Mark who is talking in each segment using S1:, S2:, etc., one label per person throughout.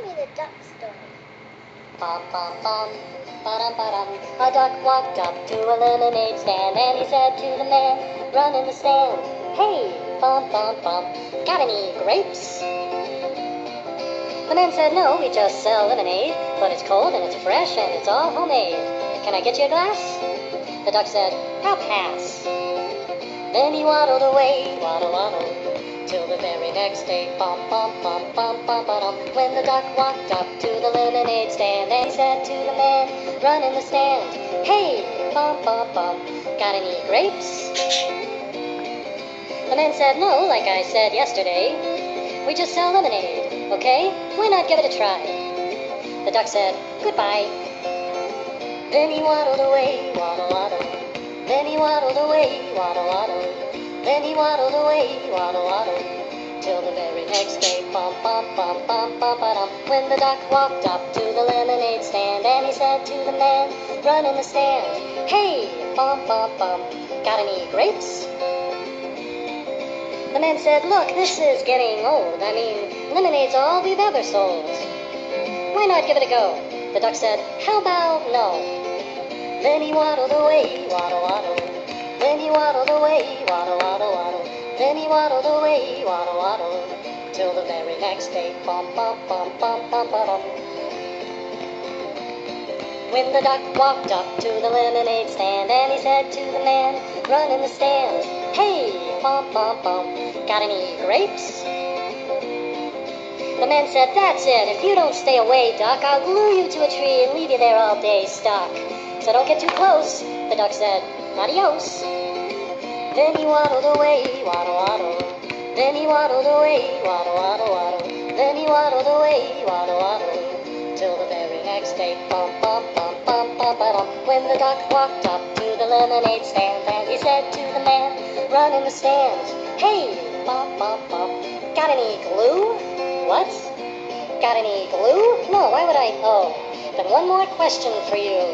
S1: me the duck story.
S2: Bum, bum, bum, ba-dum, ba-dum. A duck walked up to a lemonade stand, and he said to the man, run in the stand, hey, bum, bum, bum, got any grapes? The man said, no, we just sell lemonade, but it's cold and it's fresh and it's all homemade. Can I get you a glass? The duck said, I'll pass. Then he waddled away, waddle, waddle, till the very next day, bum, bum, bum, bum, bum, ba-dum. When the duck walked up to the lemonade stand, and he said to the man, run in the stand, hey, bum, bum, bum, got any grapes? The man said, no, like I said yesterday, we just sell lemonade, okay? Why not give it a try? The duck said, goodbye. Then he waddled away, waddle, waddle. Then he waddled away, waddle, waddle. Then he waddled away, waddle, waddle, till the very next day, bum, bum, bum, bum, bum, ba-dum. When the duck walked up to the lemonade stand, and he said to the man, run in the stand, hey, bum, bum, bum, got any grapes? The man said, look, this is getting old. I mean, lemonade's all we've ever sold. Why not give it a go? The duck said, how about no? Then he waddled away, waddle, waddle. Then he waddled away, waddle, waddle, waddle. Then he waddled away, waddle, waddle, till the very next day, bum, bum, bum, bum, bum, ba-dum. When the duck walked up to the lemonade stand, and he said to the man, run in the stand, hey, bum, bum, bum, got any grapes? The man said, that's it, if you don't stay away, duck, I'll glue you to a tree and leave you there all day stuck. So don't get too close. The duck said, adios. Then he waddled away, waddle, waddle. Then he waddled away, waddle, waddle, waddle. Then he waddled away, waddle, waddle, till the very next day, bum, bum, bum, bum, bum, ba-dum. When the duck walked up to the lemonade stand, and he said to the man, run in the stand, hey, bum, bum, bum, got any glue? What? Got any glue? No, why would I? Oh, then one more question for you.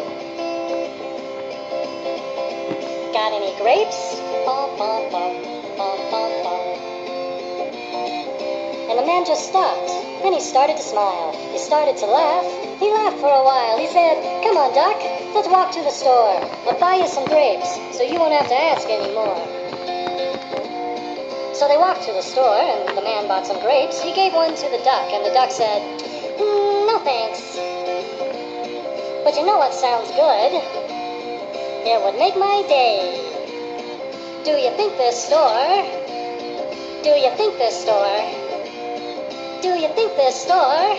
S2: Got any grapes? Bum, bum, bum, bum, bum, bum. And the man just stopped. Then he started to smile. He started to laugh. He laughed for a while. He said, come on, Duck, let's walk to the store. I'll buy you some grapes, so you won't have to ask anymore. So they walked to the store, and the man bought some grapes. He gave one to the duck, and the duck said, no thanks. But you know what sounds good? It would make my day. Do you think this store? Do you think this store? Do you think this store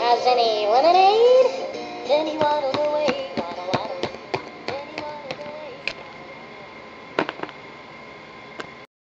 S2: has any lemonade? Then he waddled away.